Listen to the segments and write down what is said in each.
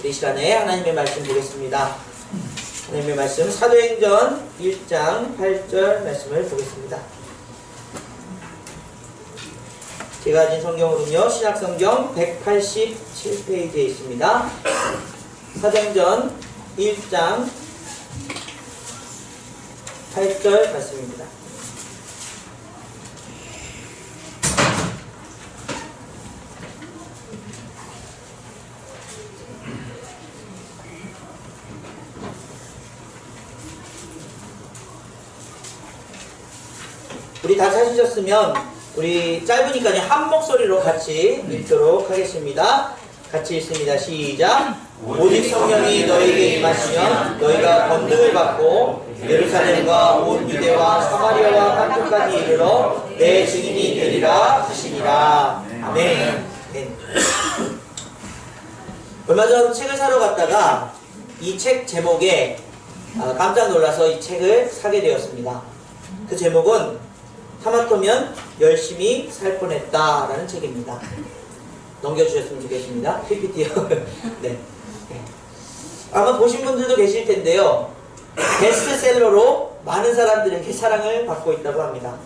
이 시간에 하나님의 말씀 보겠습니다. 하나님의 말씀 사도행전 1장 8절 말씀을 보겠습니다. 제가 가진 성경으로는요, 신약성경 187페이지에 있습니다. 사도행전 1장 8절 말씀입니다. 우리 다 찾으셨으면 우리 짧으니까요 한 목소리로 같이 읽도록 하겠습니다. 같이 읽습니다. 시작. 오직 성령이 너에게 임하시면 너희가 권능을 받고 예루살렘과 온 유대와 사마리아와 땅끝까지 이르러 내 증인이 되리라 하시니라. 아멘. 얼마 전 책을 사러 갔다가 이 책 제목에 깜짝 놀라서 이 책을 사게 되었습니다. 그 제목은 하마터면 열심히 살 뻔했다 라는 책입니다. 넘겨주셨으면 좋겠습니다. PPT요. 네. 아마 보신 분들도 계실 텐데요. 베스트셀러로 많은 사람들에게 사랑을 받고 있다고 합니다.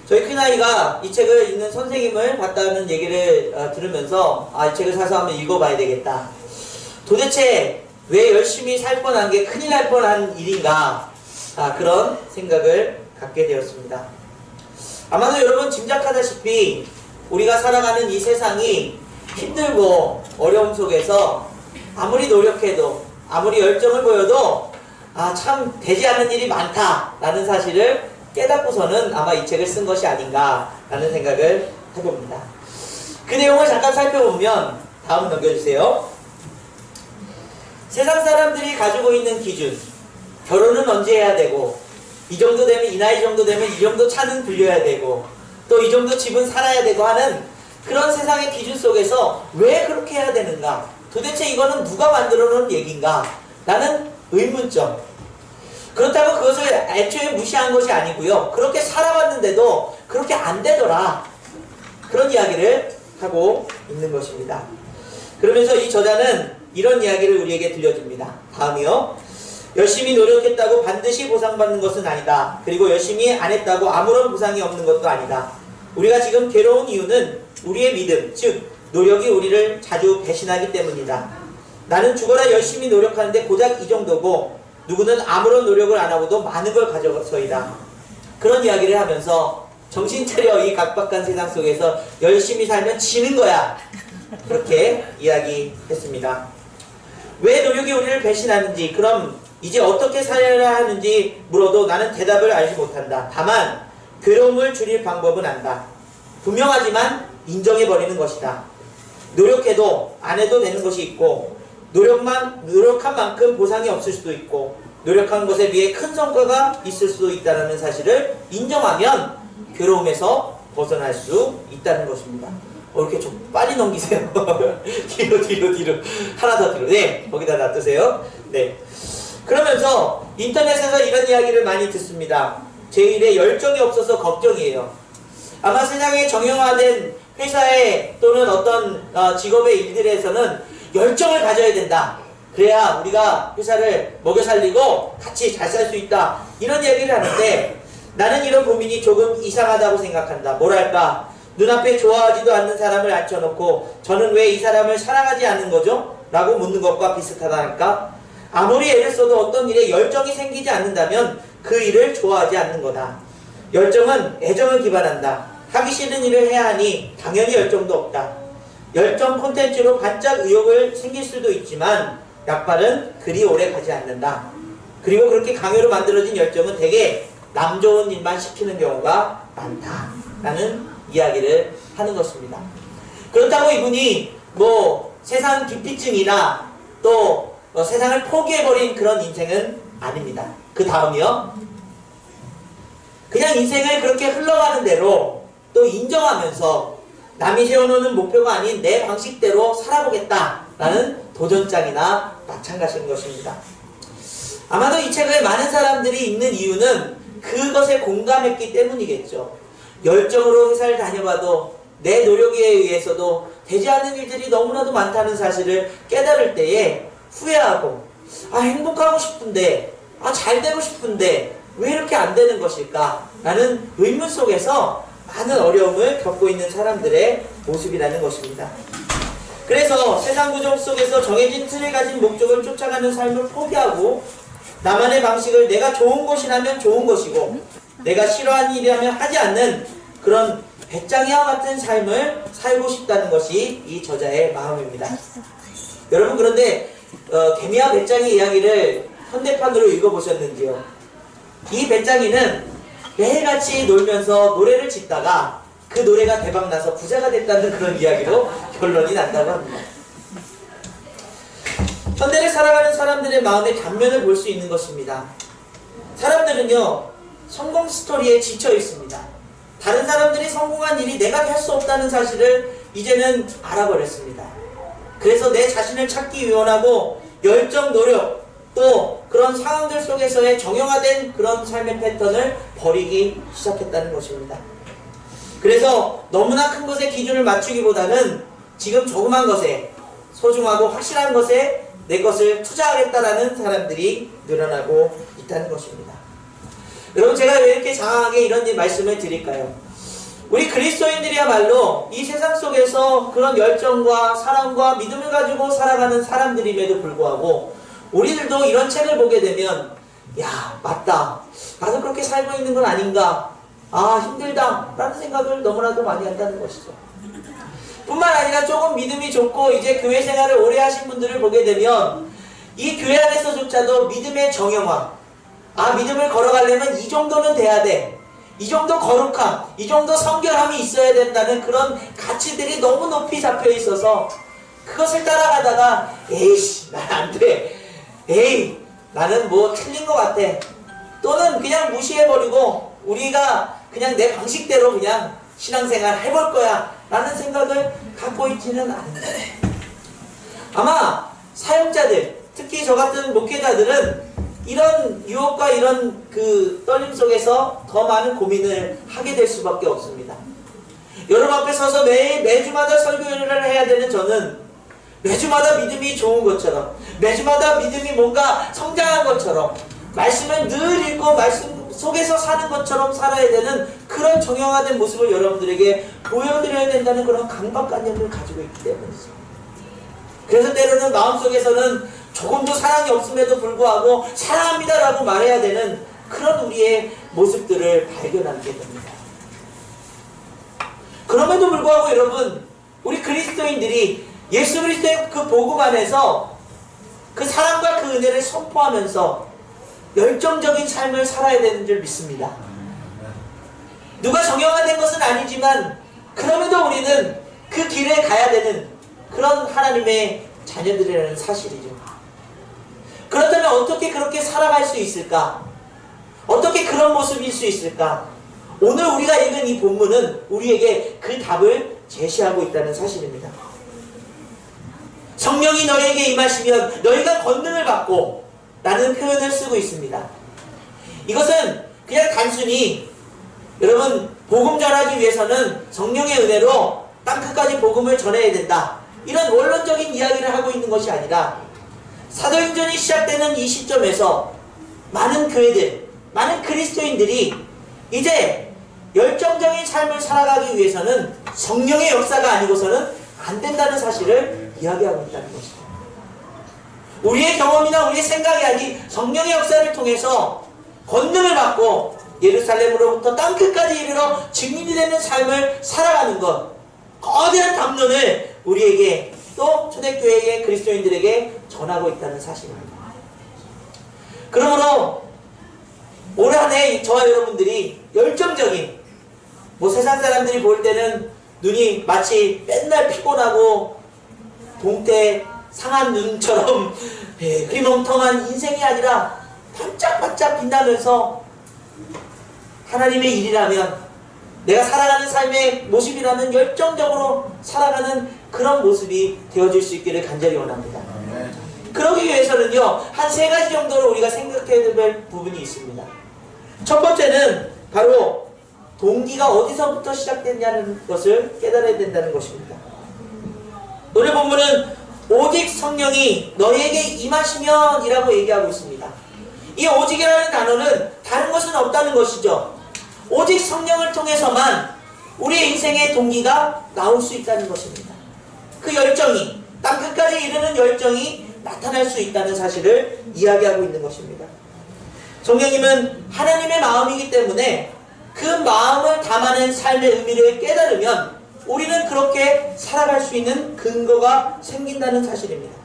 저희 큰아이가 이 책을 읽는 선생님을 봤다는 얘기를 들으면서 이 책을 사서 한번 읽어봐야 되겠다. 도대체 왜 열심히 살 뻔한 게 큰일 날 뻔한 일인가, 그런 생각을 갖게 되었습니다. 아마도 여러분 짐작하다시피 우리가 살아가는 이 세상이 힘들고 어려움 속에서 아무리 노력해도 아무리 열정을 보여도 참 되지 않는 일이 많다라는 사실을 깨닫고서는 아마 이 책을 쓴 것이 아닌가라는 생각을 해봅니다. 그 내용을 잠깐 살펴보면 다음 넘겨주세요. 세상 사람들이 가지고 있는 기준, 결혼은 언제 해야 되고, 이 정도 되면, 이 나이 정도 되면 이 정도 차는 불려야 되고, 또 이 정도 집은 살아야 되고 하는 그런 세상의 기준 속에서 왜 그렇게 해야 되는가? 도대체 이거는 누가 만들어 놓은 얘기인가? 라는 의문점. 그렇다고 그것을 애초에 무시한 것이 아니고요. 그렇게 살아봤는데도 그렇게 안 되더라. 그런 이야기를 하고 있는 것입니다. 그러면서 이 저자는 이런 이야기를 우리에게 들려줍니다. 다음이요. 열심히 노력했다고 반드시 보상받는 것은 아니다. 그리고 열심히 안 했다고 아무런 보상이 없는 것도 아니다. 우리가 지금 괴로운 이유는 우리의 믿음, 즉 노력이 우리를 자주 배신하기 때문이다. 나는 죽어라 열심히 노력하는데 고작 이 정도고 누구는 아무런 노력을 안 하고도 많은 걸 가져서이다. 그런 이야기를 하면서 정신 차려, 이 각박한 세상 속에서 열심히 살면 지는 거야. 그렇게 이야기했습니다. 왜 노력이 우리를 배신하는지, 그럼 이제 어떻게 살아야 하는지 물어도 나는 대답을 알지 못한다. 다만 괴로움을 줄일 방법은 안다. 분명하지만 인정해버리는 것이다. 노력해도 안 해도 되는 것이 있고, 노력한 만큼 보상이 없을 수도 있고, 노력한 것에 비해 큰 성과가 있을 수도 있다는 사실을 인정하면 괴로움에서 벗어날 수 있다는 것입니다. 이렇게 좀 빨리 넘기세요. 뒤로. 하나 더 뒤로. 네, 거기다 놔두세요. 네. 그러면서 인터넷에서 이런 이야기를 많이 듣습니다. 제 일에 열정이 없어서 걱정이에요. 아마 세상에 정형화된 회사에 또는 어떤 직업의 일들에서는 열정을 가져야 된다. 그래야 우리가 회사를 먹여 살리고 같이 잘 살 수 있다. 이런 이야기를 하는데 나는 이런 고민이 조금 이상하다고 생각한다. 뭐랄까, 눈앞에 좋아하지도 않는 사람을 앉혀놓고 저는 왜 이 사람을 사랑하지 않는 거죠? 라고 묻는 것과 비슷하다니까. 아무리 애를 써도 어떤 일에 열정이 생기지 않는다면 그 일을 좋아하지 않는 거다. 열정은 애정을 기반한다. 하기 싫은 일을 해야 하니 당연히 열정도 없다. 열정 콘텐츠로 반짝 의욕을 생길 수도 있지만 약발은 그리 오래 가지 않는다. 그리고 그렇게 강요로 만들어진 열정은 대개 남 좋은 일만 시키는 경우가 많다. 라는 이야기를 하는 것입니다. 그렇다고 이분이 세상 기피증이나 또 세상을 포기해버린 그런 인생은 아닙니다. 그 다음이요. 그냥 인생을 그렇게 흘러가는 대로 또 인정하면서 남이 세워놓는 목표가 아닌 내 방식대로 살아보겠다라는 도전장이나 마찬가지인 것입니다. 아마도 이 책을 많은 사람들이 읽는 이유는 그것에 공감했기 때문이겠죠. 열정으로 회사를 다녀봐도 내 노력에 의해서도 되지 않는 일들이 너무나도 많다는 사실을 깨달을 때에 후회하고, 행복하고 싶은데, 잘 되고 싶은데 왜 이렇게 안 되는 것일까? 라는 의문 속에서 많은 어려움을 겪고 있는 사람들의 모습이라는 것입니다. 그래서 세상 구조 속에서 정해진 틀을 가진 목적을 쫓아가는 삶을 포기하고 나만의 방식을 내가 좋은 것이라면 좋은 것이고 내가 싫어하는 일이라면 하지 않는 그런 배짱이와 같은 삶을 살고 싶다는 것이 이 저자의 마음입니다. 여러분, 그런데 개미와 배짱이 이야기를 현대판으로 읽어보셨는지요? 이 배짱이는 매일같이 놀면서 노래를 짓다가 그 노래가 대박나서 부자가 됐다는 그런 이야기로 결론이 난다고 합니다. 현대를 살아가는 사람들의 마음의 단면을 볼 수 있는 것입니다. 사람들은요, 성공 스토리에 지쳐 있습니다. 다른 사람들이 성공한 일이 내가 할 수 없다는 사실을 이제는 알아버렸습니다. 그래서 내 자신을 찾기 위원하고 열정, 노력, 또 그런 상황들 속에서의 정형화된 그런 삶의 패턴을 버리기 시작했다는 것입니다. 그래서 너무나 큰 것에 기준을 맞추기보다는 지금 조그만 것에, 소중하고 확실한 것에 내 것을 투자하겠다라는 사람들이 늘어나고 있다는 것입니다. 여러분, 제가 왜 이렇게 장황하게 이런 말씀을 드릴까요? 우리 그리스도인들이야말로 이 세상 속에서 그런 열정과 사랑과 믿음을 가지고 살아가는 사람들임에도 불구하고 우리들도 이런 책을 보게 되면 맞다, 나도 그렇게 살고 있는 건 아닌가, 힘들다 라는 생각을 너무나도 많이 한다는 것이죠. 뿐만 아니라 조금 믿음이 좋고 이제 교회 생활을 오래 하신 분들을 보게 되면 이 교회 안에서조차도 믿음의 정형화, 믿음을 걸어가려면 이 정도는 돼야 돼, 이 정도 거룩함, 이 정도 성결함이 있어야 된다는 그런 가치들이 너무 높이 잡혀 있어서 그것을 따라가다가 난 안 돼, 나는 뭐 틀린 것 같아, 또는 그냥 무시해버리고 우리가 그냥 내 방식대로 그냥 신앙생활 해볼 거야 라는 생각을 갖고 있지는 않습니다. 아마 사역자들, 특히 저 같은 목회자들은 이런 유혹과 이런 그 떨림 속에서 더 많은 고민을 하게 될 수밖에 없습니다. 여러분 앞에 서서 매주마다 설교를 해야 되는 저는 매주마다 믿음이 좋은 것처럼, 매주마다 믿음이 뭔가 성장한 것처럼, 말씀을 늘 읽고 말씀 속에서 사는 것처럼 살아야 되는 그런 정형화된 모습을 여러분들에게 보여드려야 된다는 그런 강박관념을 가지고 있기 때문이죠. 그래서 때로는 마음속에서는 조금도 사랑이 없음에도 불구하고 사랑합니다라고 말해야 되는 그런 우리의 모습들을 발견하게 됩니다. 그럼에도 불구하고 여러분, 우리 그리스도인들이 예수 그리스도의 그 복음 안에서 그 사랑과 그 은혜를 선포하면서 열정적인 삶을 살아야 되는 줄 믿습니다. 누가 정형화된 것은 아니지만 그럼에도 우리는 그 길에 가야 되는 그런 하나님의 자녀들이라는 사실이죠. 그렇다면 어떻게 그렇게 살아갈 수 있을까? 어떻게 그런 모습일 수 있을까? 오늘 우리가 읽은 이 본문은 우리에게 그 답을 제시하고 있다는 사실입니다. 성령이 너희에게 임하시면 너희가 권능을 받고 라는 표현을 쓰고 있습니다. 이것은 그냥 단순히 여러분 복음 전하기 위해서는 성령의 은혜로 땅끝까지 복음을 전해야 된다, 이런 원론적인 이야기를 하고 있는 것이 아니라 사도행전이 시작되는 이 시점에서 많은 교회들, 많은 그리스도인들이 이제 열정적인 삶을 살아가기 위해서는 성령의 역사가 아니고서는 안 된다는 사실을 이야기하고 있다는 것입니다. 우리의 경험이나 우리의 생각이 아닌 성령의 역사를 통해서 권능을 받고 예루살렘으로부터 땅끝까지 이르러 증인이 되는 삶을 살아가는 것, 거대한 담론을 우리에게 또 초대교회의 그리스도인들에게 전하고 있다는 사실입니다. 그러므로 올 한 해 저와 여러분들이 열정적인, 세상 사람들이 볼 때는 눈이 마치 맨날 피곤하고 동태 상한 눈처럼 흐리멍텅한 인생이 아니라 반짝반짝 빛나면서 하나님의 일이라면, 내가 살아가는 삶의 모습이라면 열정적으로 살아가는 그런 모습이 되어질 수 있기를 간절히 원합니다. 그러기 위해서는요, 한 3가지 정도로 우리가 생각해야 될 부분이 있습니다. 첫 번째는 바로 동기가 어디서부터 시작됐냐는 것을 깨달아야 된다는 것입니다. 오늘 본문은 오직 성령이 너희에게 임하시면 이라고 얘기하고 있습니다. 이 오직이라는 단어는 다른 것은 없다는 것이죠. 오직 성령을 통해서만 우리의 인생의 동기가 나올 수 있다는 것입니다. 그 열정이, 땅 끝까지 이르는 열정이 나타날 수 있다는 사실을 이야기하고 있는 것입니다. 성령님은 하나님의 마음이기 때문에 그 마음을 담아낸 삶의 의미를 깨달으면 우리는 그렇게 살아갈 수 있는 근거가 생긴다는 사실입니다.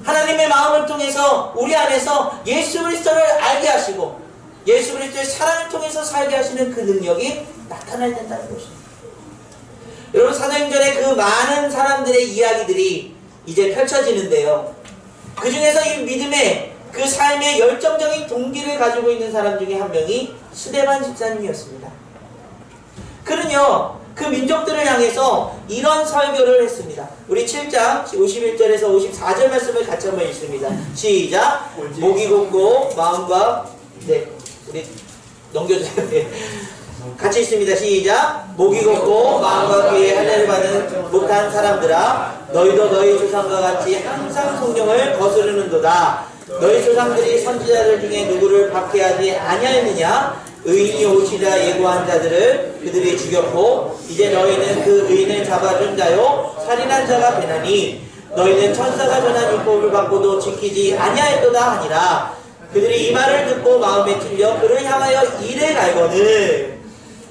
하나님의 마음을 통해서 우리 안에서 예수 그리스도를 알게 하시고 예수 그리스도의 사랑을 통해서 살게 하시는 그 능력이 나타나야 된다는 것입니다. 여러분, 사도행전의 그 많은 사람들의 이야기들이 이제 펼쳐지는데요. 그 중에서 이 믿음의 그 삶의 열정적인 동기를 가지고 있는 사람 중에 한 명이 스데반 집사님이었습니다. 그는요, 그 민족들을 향해서 이런 설교를 했습니다. 우리 7장 51절에서 54절 말씀을 같이 한번 읽습니다. 시작. 목이 곧고 마음과, 네, 우리 넘겨주세요. 네. 같이 읽습니다. 시작. 목이 곧고 마음과 귀에 할례를 받은 못한 사람들아, 너희도 너희 조상과 같이 항상 성령을 거스르는도다. 너희 조상들이 선지자들 중에 누구를 박해하지 아니하였느냐? 의인이 오시자 예고한 자들을 그들이 죽였고 이제 너희는 그 의인을 잡아준 자요 살인한 자가 되나니 너희는 천사가 전한 율법을 받고도 지키지 아니하였도다 하니라. 그들이 이 말을 듣고 마음에 찔려 그를 향하여 이를 갈거늘.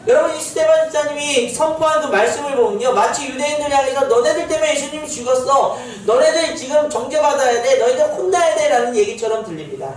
여러분, 이 스데반 집사님이 선포한 그 말씀을 보면요, 마치 유대인들 향해서 너네들 때문에 예수님이 죽었어, 너네들 지금 정죄받아야 돼, 너희들 혼나야 돼 라는 얘기처럼 들립니다.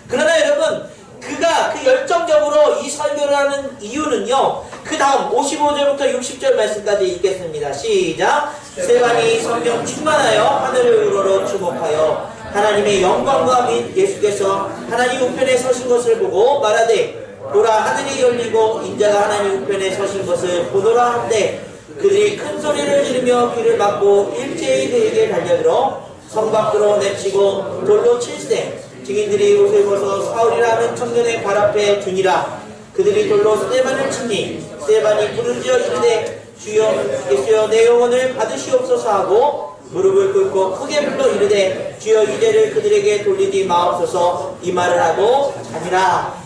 그러나 여러분, 그가 그 열정적으로 이 설교를 하는 이유는요, 그 다음 55절부터 60절 말씀까지 읽겠습니다. 시작. 스데반이 성령 충만하여 하늘을 우러러 주목하여 하나님의 영광과 및 예수께서 하나님 우편에 서신 것을 보고 말하되 보라, 하늘이 열리고 인자가 하나님 우편에 서신 것을 보노라 한데 그들이 큰 소리를 지르며 귀를 막고 일제히 그에게 달려들어 성 밖으로 내치고 돌로 칠세. 증인들이 옷을 벗어 사울이라는 청년의 발 앞에 두니라. 그들이 돌로 스데반을 치니 스데반이 부르짖어 이르되 주여 예수여 내 영혼을 받으시옵소서 하고 무릎을 꿇고 크게 불러 이르되 주여 이 죄를 그들에게 돌리지 마옵소서 이 말을 하고 자니라.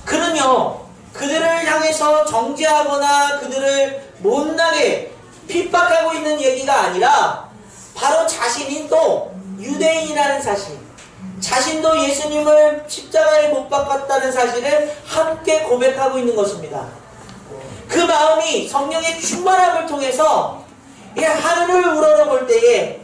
그는요, 그들을 향해서 정죄하거나 그들을 못나게 핍박하고 있는 얘기가 아니라 바로 자신이 또 유대인이라는 사실, 자신도 예수님을 십자가에 못 박았다는 사실을 함께 고백하고 있는 것입니다. 그 마음이 성령의 충만함을 통해서 하늘을 우러러볼 때에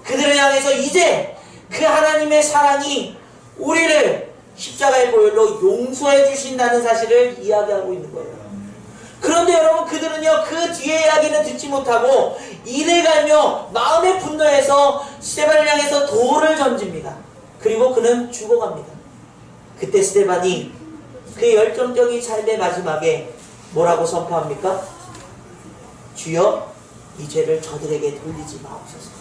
그들을 향해서 이제 그 하나님의 사랑이 우리를 십자가의 보혈로 용서해 주신다는 사실을 이야기하고 있는 거예요. 그런데 여러분, 그들은요, 그 뒤에 이야기는 듣지 못하고 이를 갈며 마음의 분노에서 스데반을 향해서 돌을 던집니다. 그리고 그는 죽어갑니다. 그때 스데반이 그 열정적인 삶의 마지막에 뭐라고 선포합니까? 주여 이 죄를 저들에게 돌리지 마옵소서.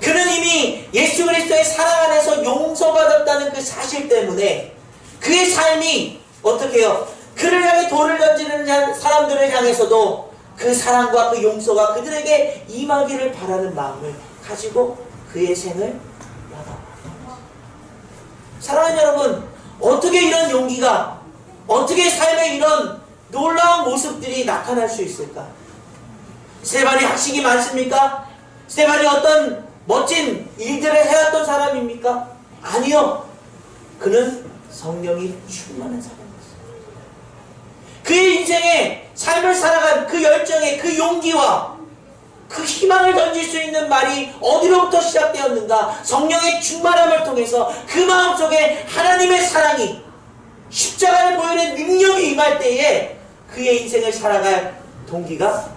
그는 이미 예수 그리스도의 사랑 안에서 용서받았다는 그 사실 때문에 그의 삶이 어떻게 해요? 그를 향해 돌을 던지는 사람들을 향해서도 그 사랑과 그 용서가 그들에게 임하기를 바라는 마음을 가지고 그의 생을 나가버립니다. 사랑하는 여러분, 어떻게 이런 용기가, 어떻게 삶의 이런 놀라운 모습들이 나타날 수 있을까? 스데반이 학식이 많습니까? 스데반이 어떤 멋진 일들을 해왔던 사람입니까? 아니요. 그는 성령이 충만한 사람이었어요. 그의 인생에 삶을 살아간 그 열정의 그 용기와 그 희망을 던질 수 있는 말이 어디로부터 시작되었는가? 성령의 충만함을 통해서 그 마음속에 하나님의 사랑이 십자가의 보혈의 능력이 임할 때에 그의 인생을 살아갈 동기가,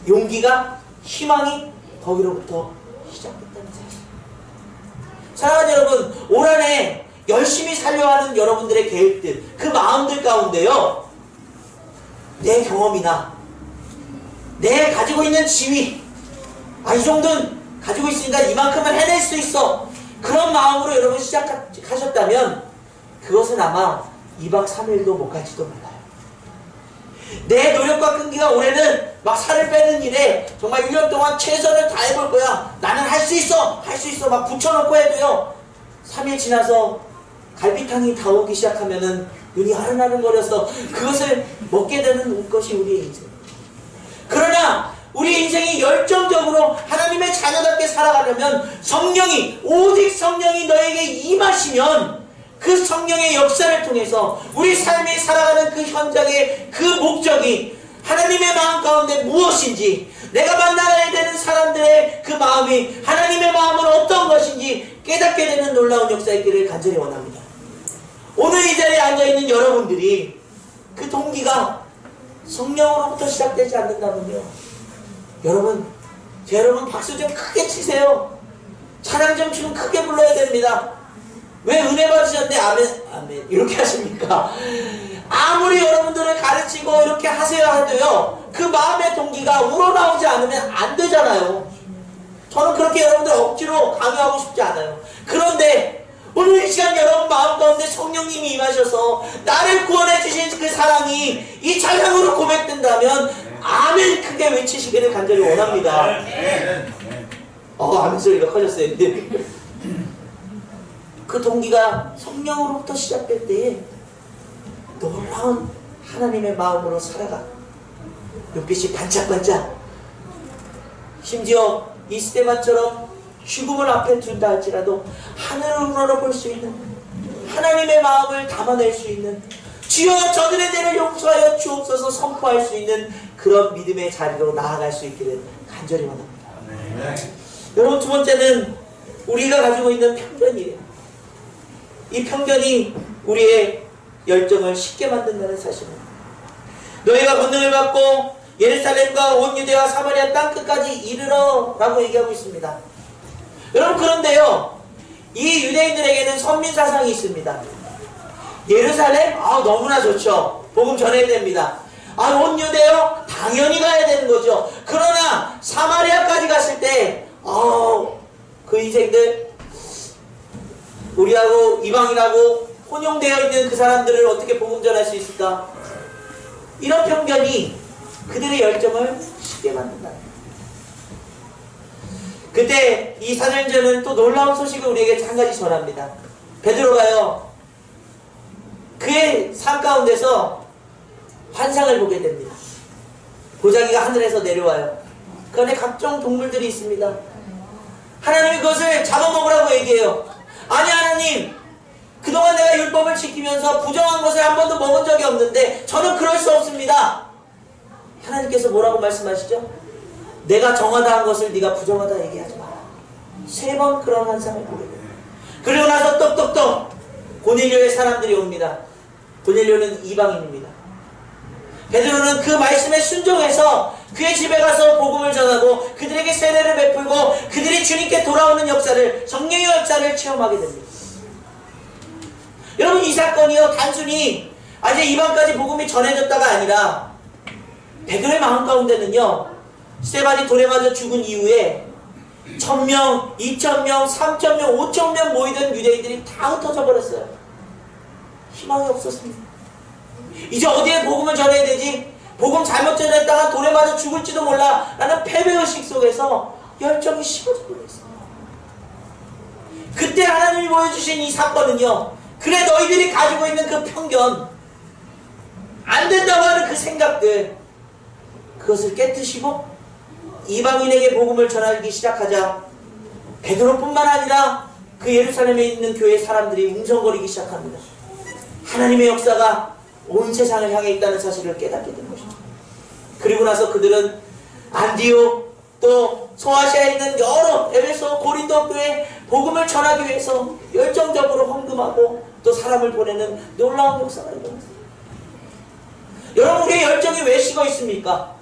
용기가, 희망이 거기로부터 시작됐다는 사실. 사랑하는 여러분, 올 한해 열심히 살려하는 여러분들의 계획들, 그 마음들 가운데요, 내 경험이나 내 가지고 있는 지위, 이 정도는 가지고 있으니까 이만큼은 해낼 수 있어, 그런 마음으로 여러분 시작하셨다면 그것은 아마 2박 3일도 못 갈지도 몰라요. 내 노력과 끈기가 올해는 막 살을 빼는 일에 정말 1년 동안 최선을 다해볼 거야. 나는 할 수 있어! 할 수 있어! 막 붙여놓고 해도요. 3일 지나서 갈비탕이 다오기 시작하면은 눈이 아른아른거려서 그것을 먹게 되는 것이 우리의 인생. 그러나 우리 인생이 열정적으로 하나님의 자녀답게 살아가려면 성령이, 오직 성령이 너에게 임하시면 그 성령의 역사를 통해서 우리 삶이 살아가는 그 현장의 그 목적이 하나님의 마음 가운데 무엇인지, 내가 만나야 되는 사람들의 그 마음이 하나님의 마음은 어떤 것인지 깨닫게 되는 놀라운 역사의 길을 간절히 원합니다. 오늘 이 자리에 앉아있는 여러분들이 그 동기가 성령으로부터 시작되지 않는다면요, 여러분 박수 좀 크게 치세요. 찬양 좀 지금 크게 불러야 됩니다. 왜 은혜 받으셨는데 아멘 아멘 이렇게 하십니까? 아무리 여러분들을 가르치고 이렇게 하세요 하도요, 그 마음의 동기가 우러나오지 않으면 안 되잖아요. 저는 그렇게 여러분들 억지로 강요하고 싶지 않아요. 그런데 오늘 이 시간 여러분 마음 가운데 성령님이 임하셔서 나를 구원해 주신 그 사랑이 이 찬양으로 고백된다면 아멘 크게 외치시기를 간절히 원합니다. 아멘 소리가 커졌어요. 그 동기가 성령으로부터 시작될 때에 놀라운 하나님의 마음으로 살아가 눈빛이 반짝반짝, 심지어 이스데반처럼 죽음을 앞에 둔다 할지라도 하늘을 우러러볼 수 있는, 하나님의 마음을 담아낼 수 있는, 주여 저들의 죄를 용서하여 주옵소서 선포할 수 있는 그런 믿음의 자리로 나아갈 수 있기를 간절히 원합니다. 여러분, 두 번째는 우리가 가지고 있는 편견이에요. 이 편견이 우리의 열정을 쉽게 만든다는 사실입니다. 너희가 권능을 받고 예루살렘과 온 유대와 사마리아 땅끝까지 이르러 라고 얘기하고 있습니다. 여러분, 그런데요, 이 유대인들에게는 선민사상이 있습니다. 예루살렘? 너무나 좋죠. 복음 전해야 됩니다. 온 유대요? 당연히 가야 되는 거죠. 그러나 사마리아까지 갔을 때 그 인생들, 우리하고 이방인하고 혼용되어 있는 그 사람들을 어떻게 복음 전할 수 있을까? 이런 편견이 그들의 열정을 쉽게 만든다. 그때 이 사도행전은 또 놀라운 소식을 우리에게 한 가지 전합니다. 베드로가요, 그의 삶 가운데서 환상을 보게 됩니다. 보자기가 하늘에서 내려와요. 그 안에 각종 동물들이 있습니다. 하나님이 그것을 잡아먹으라고 얘기해요. 아니 하나님, 그동안 내가 율법을 지키면서 부정한 것을 한 번도 먹은 적이 없는데 저는 그럴 수 없습니다. 하나님께서 뭐라고 말씀하시죠? 내가 정하다 한 것을 네가 부정하다 얘기하지 마라. 3번 그런 환상을 보게 돼요. 그리고 나서 똑똑똑 고넬료의 사람들이 옵니다. 고넬료는 이방인입니다. 베드로는 그 말씀에 순종해서 그의 집에 가서 복음을 전하고 그들에게 세례를 베풀고 그들이 주님께 돌아오는 역사를, 성령의 역사를 체험하게 됩니다. 여러분, 이 사건이요, 단순히 아직 이방까지 복음이 전해졌다가 아니라 베드로의 마음 가운데는요, 스데반이 돌에 맞아 죽은 이후에 1000명, 2000명, 3000명, 5000명 모이던 유대인들이 다 흩어져 버렸어요. 희망이 없었습니다. 이제 어디에 복음을 전해야 되지? 복음 잘못 전했다가 돌에 맞아 죽을지도 몰라 라는 패배의식 속에서 열정이 식어져 버렸어요. 그때 하나님이 보여주신 이 사건은요, 그래 너희들이 가지고 있는 그 편견, 안 된다고 하는 그 생각들, 그것을 깨뜨리고 이방인에게 복음을 전하기 시작하자 베드로뿐만 아니라 그 예루살렘에 있는 교회 사람들이 웅성거리기 시작합니다. 하나님의 역사가 온 세상을 향해 있다는 사실을 깨닫게 된 것이죠. 그리고 나서 그들은 안디옥, 또 소아시아에 있는 여러 에베소, 고린도 교회에 복음을 전하기 위해서 열정적으로 헌금하고 또 사람을 보내는 놀라운 역사가 일어났습니다. 여러분, 우리의 열정이 왜 식어 있습니까?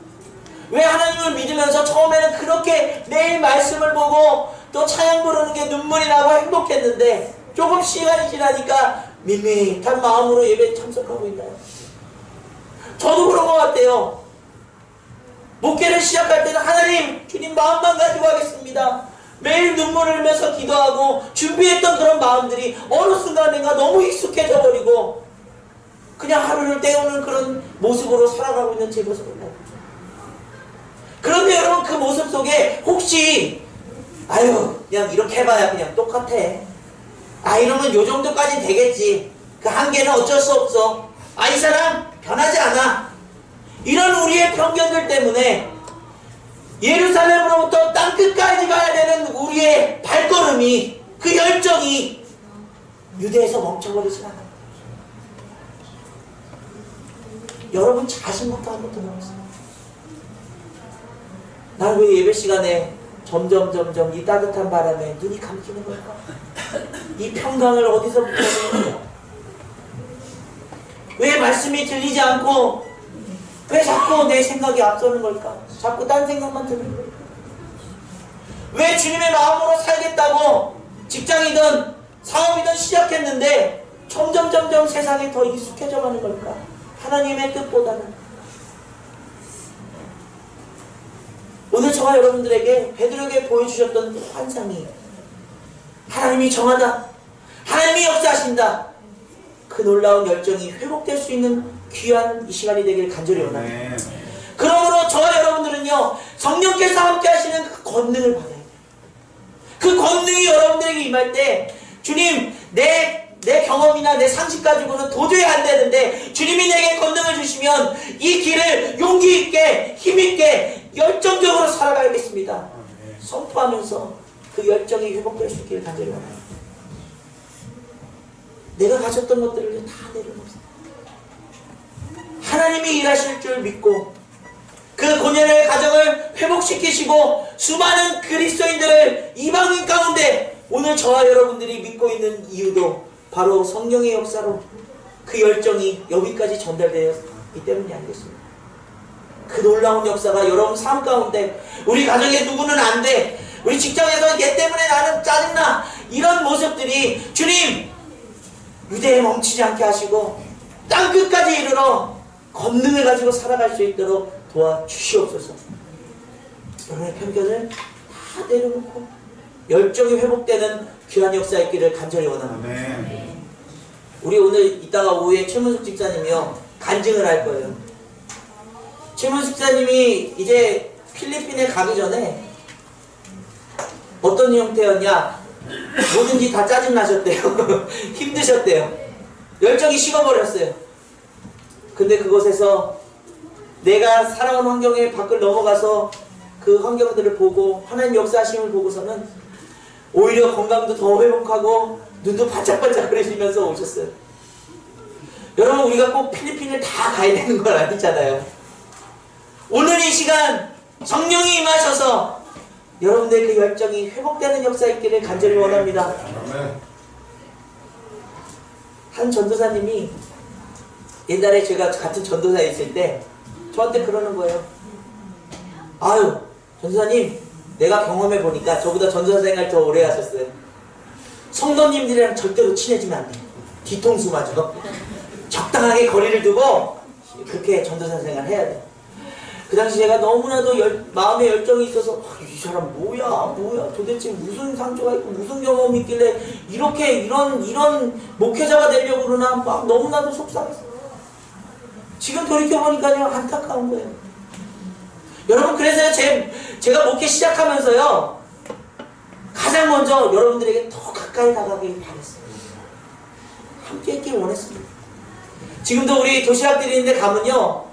왜 하나님을 믿으면서 처음에는 그렇게 매일 말씀을 보고 또 찬양 부르는 게 눈물이 나고 행복했는데 조금 시간이 지나니까 밋밋한 마음으로 예배에 참석하고 있나요? 저도 그런 것 같아요. 목회를 시작할 때는 하나님, 주님 마음만 가지고 하겠습니다. 매일 눈물을 흘면서 기도하고 준비했던 그런 마음들이 어느 순간인가 너무 익숙해져 버리고 그냥 하루를 때우는 그런 모습으로 살아가고 있는 제 모습을 봐요. 그런데 여러분 그 모습 속에 혹시 아유 그냥 이렇게 해봐야 그냥 똑같아. 아 이러면 요 정도까지 되겠지. 그 한계는 어쩔 수 없어. 아 이 사람 변하지 않아. 이런 우리의 편견들 때문에 예루살렘으로부터 땅끝까지 가야 되는 우리의 발걸음이 그 열정이 유대에서 멈춰버리지 않아요. 여러분 자신부터 한번 돌아보세요. 난 왜 예배 시간에 점점 이 따뜻한 바람에 눈이 감기는 걸까? 이 평강을 어디서부터 얻는 거야? 왜 말씀이 들리지 않고 왜 자꾸 내 생각이 앞서는 걸까? 자꾸 딴 생각만 드는 걸까? 왜 주님의 마음으로 살겠다고 직장이든 사업이든 시작했는데 점점 세상에 더 익숙해져 가는 걸까? 하나님의 뜻보다는. 오늘 저와 여러분들에게 베드로에게 보여주셨던 환상이 하나님이 정하다, 하나님이 역사하신다, 그 놀라운 열정이 회복될 수 있는 귀한 이 시간이 되길 간절히 원합니다. 그러므로 저와 여러분들은요 성령께서 함께 하시는 그 권능을 받아야 돼요. 그 권능이 여러분들에게 임할 때 주님 내 경험이나 내 상식 가지고는 도저히 안 되는데 주님이 내게 권능을 주시면 이 길을 용기 있게 힘 있게 열정적으로 살아가야겠습니다. 선포하면서 그 열정이 회복될 수 있기를 간절히 원합니다. 내가 가졌던 것들을 다 내려놓습니다. 하나님이 일하실 줄 믿고 그 고년의 가정을 회복시키시고 수많은 그리스도인들을 이방인 가운데 오늘 저와 여러분들이 믿고 있는 이유도 바로 성령의 역사로 그 열정이 여기까지 전달되었기 때문이 아니겠습니까? 그 놀라운 역사가 여러분 삶 가운데 우리 가정에 누구는 안 돼, 우리 직장에서 얘 때문에 나는 짜증나, 이런 모습들이 주님 유대에 멈추지 않게 하시고 땅끝까지 이르러 권능을 가지고 살아갈 수 있도록 도와주시옵소서. 여러분의 편견을 다 내려놓고 열정이 회복되는 귀한 역사 있기를 간절히 원합니다. 아멘. 우리 오늘 이따가 오후에 최문숙 집사님이요 간증을 할 거예요. 최문숙 집사님이 이제 필리핀에 가기 전에 어떤 형태였냐, 뭐든지 다 짜증나셨대요. 힘드셨대요. 열정이 식어버렸어요. 근데 그곳에서 내가 살아온 환경의 밖을 넘어가서 그 환경들을 보고 하나님 역사하심을 보고서는 오히려 건강도 더 회복하고 눈도 바짝바짝 그리시면서 오셨어요. 여러분 우리가 꼭 필리핀을 다 가야 되는 건 아니잖아요. 오늘 이 시간 성령이 임하셔서 여러분들의 그 열정이 회복되는 역사 있기를 간절히 원합니다. 한 전도사님이 옛날에 제가 같은 전도사에 있을 때 저한테 그러는 거예요. 아유 전도사님 내가 경험해 보니까 저보다 전도사 생활 더 오래 하셨어요. 성도님들이랑 절대로 친해지면 안 돼요. 뒤통수 맞아. 적당하게 거리를 두고 그렇게 전도사 생활 해야 돼요. 그 당시 제가 너무나도 마음에 열정이 있어서 이 사람 뭐야 도대체 무슨 상처가 있고 무슨 경험이 있길래 이렇게 이런 목회자가 되려고 그러나 막 너무나도 속상했어요. 지금 돌이켜보니까요 안타까운 거예요. 여러분 그래서 제가 목회 시작하면서요 가장 먼저 여러분들에게 더 가까이 다가가길 바랬어요. 함께 있길 원했습니다. 지금도 우리 도시락들이 있는데 가면요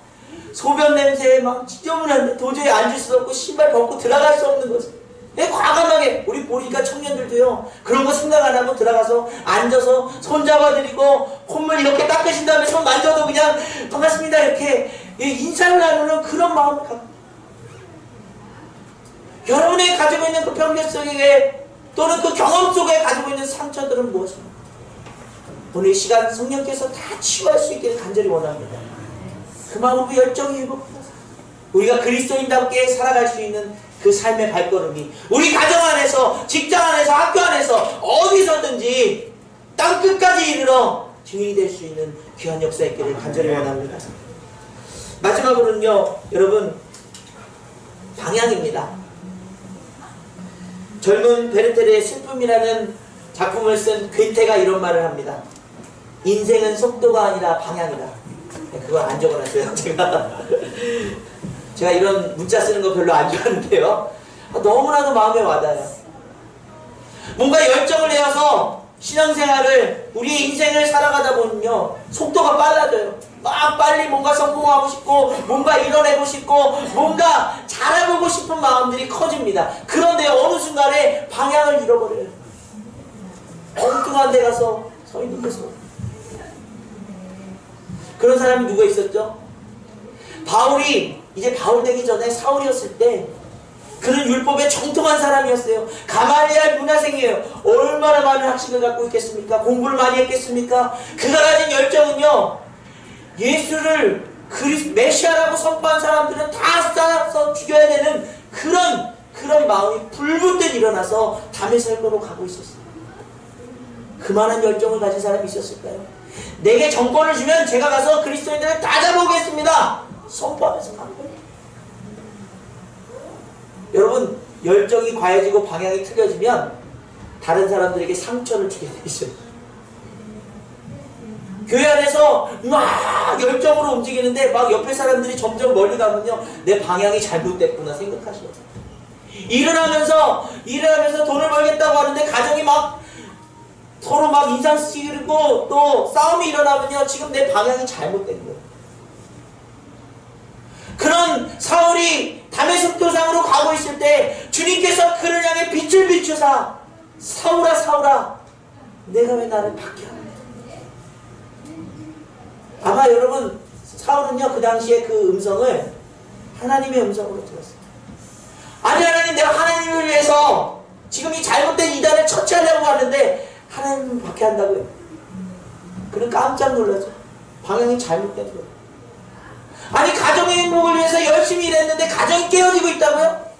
소변 냄새에 막 지저분한데 도저히 앉을 수 없고 신발 벗고 들어갈 수 없는 거죠. 과감하게 우리 보니까 청년들도요 그런 거 생각 안 하고 들어가서 앉아서 손 잡아드리고 콧물 이렇게 닦으신 다음에 손 만져도 그냥 반갑습니다 이렇게 인사를 나누는 그런 마음을 갖고 여러분이 가지고 있는 그 편견 속에 또는 그 경험 속에 가지고 있는 상처들은 무엇입니까? 오늘 이 시간 성령께서 다 치유할 수 있기를 간절히 원합니다. 그 마음으로 열정이 회복되어서 우리가 그리스도인답게 살아갈 수 있는 그 삶의 발걸음이 우리 가정 안에서 직장 안에서 학교 안에서 어디서든지 땅끝까지 이르러 증인이 될 수 있는 귀한 역사 있기를 간절히 원합니다. 마지막으로는요 여러분 방향입니다. 젊은 베르테르의 슬픔이라는 작품을 쓴 괴테가 이런 말을 합니다. 인생은 속도가 아니라 방향이다. 그걸 안 적어놨어요. 제가 이런 문자 쓰는 거 별로 안 좋아하는데요. 너무나도 마음에 와닿아요. 뭔가 열정을 내어서 신앙생활을, 우리의 인생을 살아가다 보면요, 속도가 빨라져요. 막 빨리 뭔가 성공하고 싶고, 뭔가 이뤄내고 싶고, 뭔가 잘해보고 싶은 마음들이 커집니다. 그런데 어느 순간에 방향을 잃어버려요. 엉뚱한 데 가서 서 있는 거죠. 그런 사람이 누가 있었죠? 바울이, 이제 바울 되기 전에 사울이었을 때, 그는 율법에 정통한 사람이었어요. 가말리엘 문화생이에요. 얼마나 많은 학식을 갖고 있겠습니까? 공부를 많이 했겠습니까? 그가 가진 열정은요, 예수를 메시아라고 선포한 사람들은 다 쏴서 죽여야 되는 그런 마음이 불붙듯 일어나서 다메섹으로 가고 있었어요. 그만한 열정을 가진 사람이 있었을까요? 내게 정권을 주면 제가 가서 그리스도인들을 다 잡아오겠습니다, 선포하면서 간 거예요. 여러분, 열정이 과해지고 방향이 틀려지면 다른 사람들에게 상처를 주게 돼 있어요. 교회 안에서 막 열정으로 움직이는데 막 옆에 사람들이 점점 멀리 가면요, 내 방향이 잘못됐구나 생각하시죠. 일어나면서 돈을 벌겠다고 하는데 가정이 막 서로 막 인상 쓰이고 또 싸움이 일어나면요, 지금 내 방향이 잘못된 거예요. 그런 사울이 다메섹 도상으로 가고 있을 때 주님께서 그를 향해 빛을 비추사, 사울아 사울아 내가 왜 나를 박해 하느냐. 아마 여러분, 사울은요 그 당시에 그 음성을 하나님의 음성으로 들었어요. 아니 하나님, 내가 하나님을 위해서 지금 이 잘못된 이단을 처치하려고 하는데 하나님을 박해한다고요? 그는 깜짝 놀라죠. 방향이 잘못된 거예요. 아니, 가정의 행복을 위해서 열심히 일했는데 가정이 깨어지고 있다고요?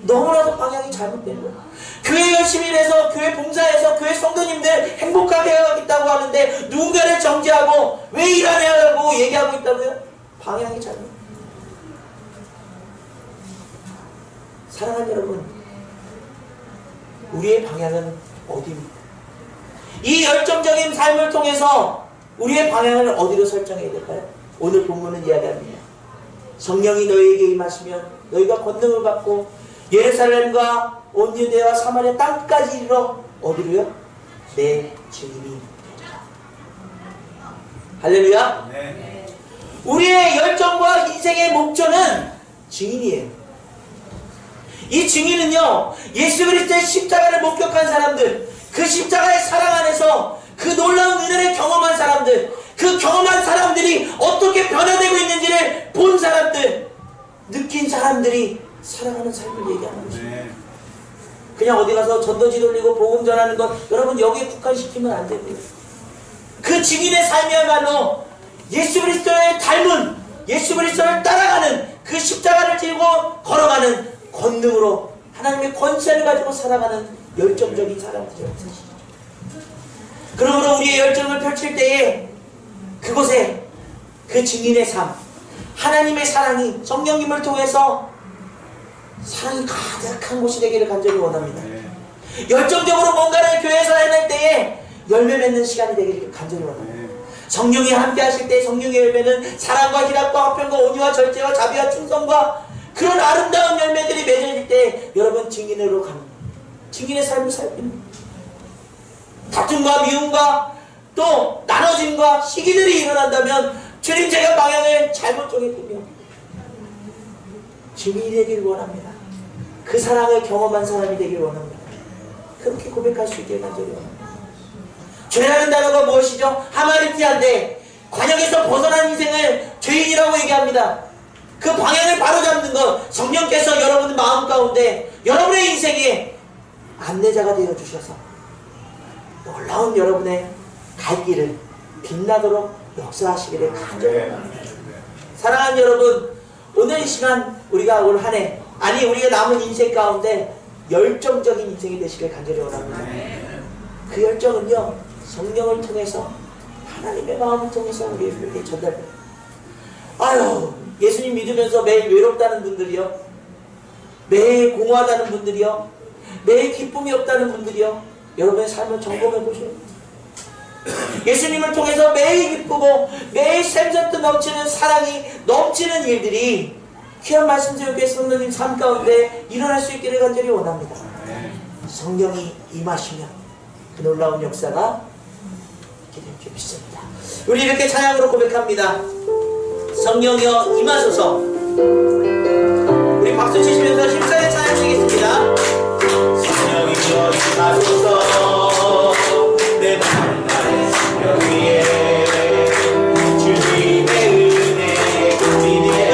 너무나도 방향이 잘못된 거예요. 교회 열심히 일해서, 교회 봉사해서 교회 성도님들 행복하게 해야겠다고 하는데 누군가를 정죄하고 왜 일하냐고 얘기하고 있다고요? 방향이 잘못. 사랑하는 여러분, 우리의 방향은 어디입니까? 이 열정적인 삶을 통해서 우리의 방향을 어디로 설정해야 될까요? 오늘 본문은 이야기합니다. 성령이 너희에게 임하시면 너희가 권능을 받고 예루살렘과 온 유대와 사마리아 땅까지 이르러 어디로요? 내 증인이 되리라. 할렐루야. 네. 우리의 열정과 인생의 목표는 증인이에요. 이 증인은요, 예수 그리스도의 십자가를 목격한 사람들, 그 십자가의 사랑 안에서 그 놀라운 은혜를 경험한 사람들, 그 경험한 사람들이 어떻게 변화되고 있는지를 본 사람들, 느낀 사람들이 살아가는 삶을 얘기하는 것입니다. 네. 그냥 어디 가서 전도지 돌리고 복음 전하는 것, 여러분 여기에 국한시키면 안 되고요. 그 증인의 삶이야말로 예수 그리스도의 닮은, 예수 그리스도를 따라가는, 그 십자가를 들고 걸어가는 권능으로 하나님의 권세를 가지고 살아가는 열정적인 사람들이었습니다. 그러므로 우리의 열정을 펼칠 때에 그곳에 그 증인의 삶, 하나님의 사랑이 성령님을 통해서 사랑이 가득한 곳이 되기를 간절히 원합니다. 열정적으로 뭔가를 교회에서 해낼 때에 열매 맺는 시간이 되기를 간절히 원합니다. 성령이 함께 하실 때 성령의 열매는 사랑과 희락과 화평과 온유와 절제와 자비와 충성과 그런 아름다운 열매들이 맺어질 때 여러분 증인으로 갑니다. 증인의 삶을 살립니다. 다툼과 미움과 또 나눠짐과 시기들이 일어난다면 주님, 제가 방향을 잘못 정했군요. 증인이 되길 원합니다. 그 사랑을 경험한 사람이 되길 원합니다. 그렇게 고백할 수 있길 간절히 원합니다. 죄라는 단어가 무엇이죠? 하마리티아인데 관역에서 벗어난 인생을 죄인이라고 얘기합니다. 그 방향을 바로잡는 것, 성령께서 여러분 마음 가운데 여러분의 인생에 안내자가 되어주셔서 놀라운 여러분의 갈 길을 빛나도록 역사하시기를 간절히 바랍니다. 사랑하는 여러분, 오늘 이 시간 우리가 올 한 해, 아니 우리가 남은 인생 가운데 열정적인 인생이 되시길 간절히 원합니다. 그 열정은요, 성령을 통해서, 하나님의 마음을 통해서 우리에게 전달됩니다. 아유, 예수님 믿으면서 매일 외롭다는 분들이요, 매일 공허하다는 분들이요, 매일 기쁨이 없다는 분들이요, 여러분의 삶을 점검해 보셔요. 예수님을 통해서 매일 기쁘고 매일 샘솟듯 넘치는 사랑이 넘치는 일들이 귀한 말씀 제국의 성도님 삶 가운데 일어날 수 있기를 간절히 원합니다. 성령이 임하시면 그 놀라운 역사가 있게 될 줄 믿습니다. 우리 이렇게 찬양으로 고백합니다. 성령이여 임하소서. 우리 박수 치시면서 힘차게 찬양 드리겠습니다. 성령이여 임하소서. 내 마음 나의 심령 위에 주님의 은혜에 깃들여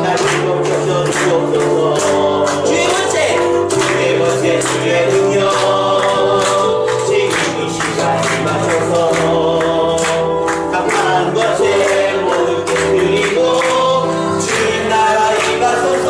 나를 덮쳐서 주옵소서. 주의 권세 주의 권세 주의 능력 지금 이 시간 임하소서. 강한 것에 모든 게 그리고 주님 나라 임하소서.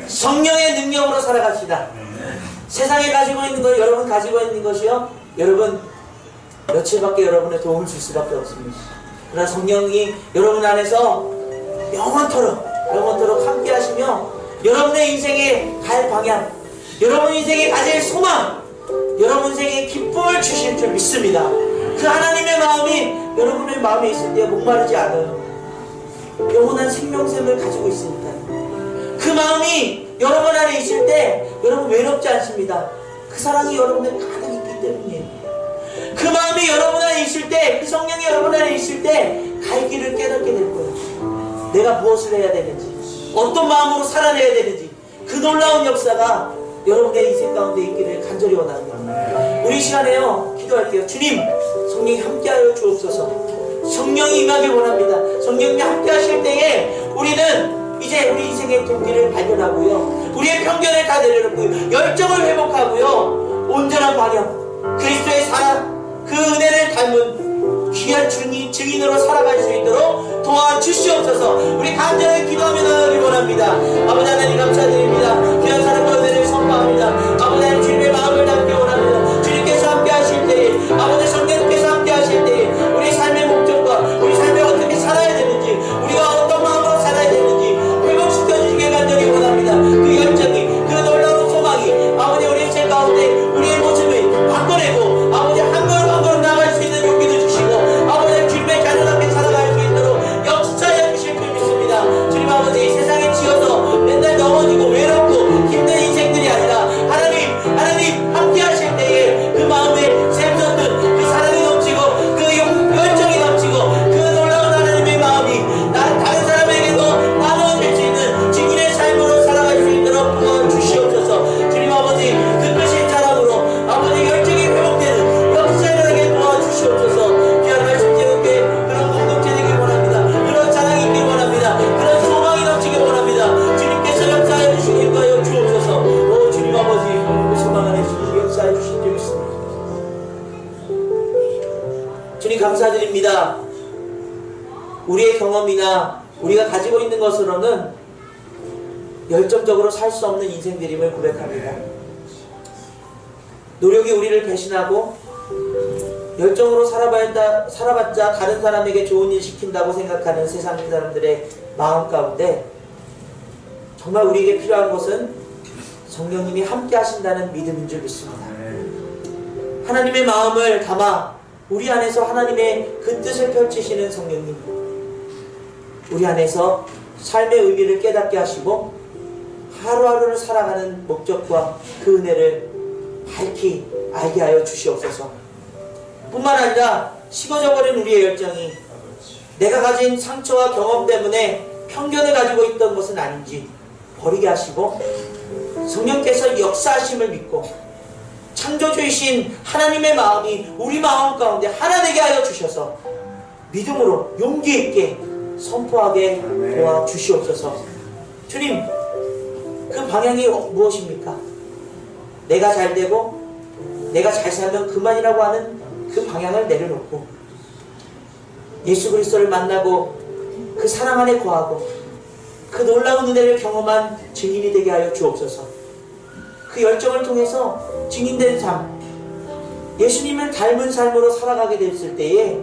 성령의 능력으로 살아갑시다. 세상에 가지고 있는 것, 여러분 가지고 있는 것이요, 여러분 며칠밖에 여러분의 도움을 줄 수밖에 없습니다. 그러나 성령이 여러분 안에서 영원토록 함께 하시며 여러분의 인생에 갈 방향, 여러분 인생에 가질 소망, 여러분 인생에 기쁨을 주실 줄 믿습니다. 그 하나님의 마음이 여러분의 마음에 있을 때 목마르지 않아요. 영원한 생명샘을 가지고 있으니까요. 그 마음이 여러분 안에 있을 때 여러분 외롭지 않습니다. 그 사랑이 여러분에 가득 있기 때문이에요. 그 마음이 여러분 안에 있을 때, 그 성령이 여러분 안에 있을 때 갈 길을 깨닫게 될 거예요. 내가 무엇을 해야 되는지, 어떤 마음으로 살아내야 되는지, 그 놀라운 역사가 여러분의 인생 가운데 있기를 간절히 원합니다. 우리 시간에요 기도할게요. 주님, 성령이 함께하여 주옵소서. 성령이 임하길 원합니다. 성령이 함께 하실 때에 우리는 이제 우리 인생의 동기를 발견하고요, 우리의 편견을 다 내려놓고 열정을 회복하고요, 온전한 방향, 그리스도의 사랑, 그 은혜를 닮은 귀한 증인으로 살아갈 수 있도록 도와주시옵소서. 우리 간절히 기도하며 나가길 원합니다. 아버지 하나님 감사드립니다. 귀한 사랑과 은혜를 선포합니다. 아버지 하나님 주님의 마음을 담기 원합니다. 주님께서 함께 하실 때에, 아버지 성령께서 함께 하실 때에 우리 삶의 목적과 우리 삶에 어떻게 살아야 되는지, 우리가 어떤 마음으로 살아야 되는지 회복시켜주시길 간절히 원합니다. 그 열정이, 그 놀라운 소망이 아버지 우리 인생 가운데 우리의 모습을 바꿔내고 아버지 한 걸음 한 걸음 나아갈 수 있는 용기도 주시고 아버지 주님의 자녀답게 살아갈 수 있도록 역사해 주실 줄 믿습니다. 주님 아버지, 세상에 지어서 맨날 넘어지고 감사드립니다. 우리의 경험이나 우리가 가지고 있는 것으로는 열정적으로 살 수 없는 인생들임을 고백합니다. 노력이 우리를 배신하고 열정으로 살아봤자 다른 사람에게 좋은 일 시킨다고 생각하는 세상 사람들의 마음 가운데 정말 우리에게 필요한 것은 성령님이 함께 하신다는 믿음인 줄 믿습니다. 하나님의 마음을 담아 우리 안에서 하나님의 그 뜻을 펼치시는 성령님, 우리 안에서 삶의 의미를 깨닫게 하시고 하루하루를 살아가는 목적과 그 은혜를 밝히 알게 하여 주시옵소서. 뿐만 아니라 식어져 버린 우리의 열정이 내가 가진 상처와 경험 때문에 편견을 가지고 있던 것은 아닌지 버리게 하시고 성령께서 역사하심을 믿고 창조주이신 하나님의 마음이 우리 마음 가운데 하나 되게 하여 주셔서 믿음으로 용기 있게 선포하게 도와주시옵소서. 주님, 그 방향이 무엇입니까? 내가 잘 되고 내가 잘 살면 그만이라고 하는 그 방향을 내려놓고 예수 그리스도를 만나고 그 사랑 안에 거하고 그 놀라운 은혜를 경험한 증인이 되게 하여 주옵소서. 그 열정을 통해서 증인된 삶, 예수님을 닮은 삶으로 살아가게 됐을 때에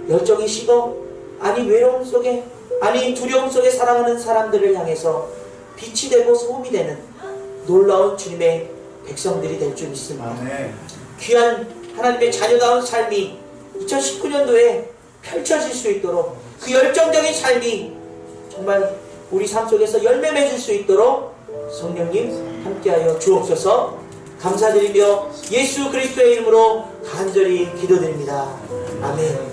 열정이 식어 아니 외로움 속에 아니 두려움 속에 살아가는 사람들을 향해서 빛이 되고 소음이 되는 놀라운 주님의 백성들이 될 줄 믿습니다. 아멘. 귀한 하나님의 자녀다운 삶이 2019년도에 펼쳐질 수 있도록 그 열정적인 삶이 정말 우리 삶 속에서 열매 맺을 수 있도록 성령님 함께하여 주옵소서. 감사드리며 예수 그리스도의 이름으로 간절히 기도드립니다. 아멘.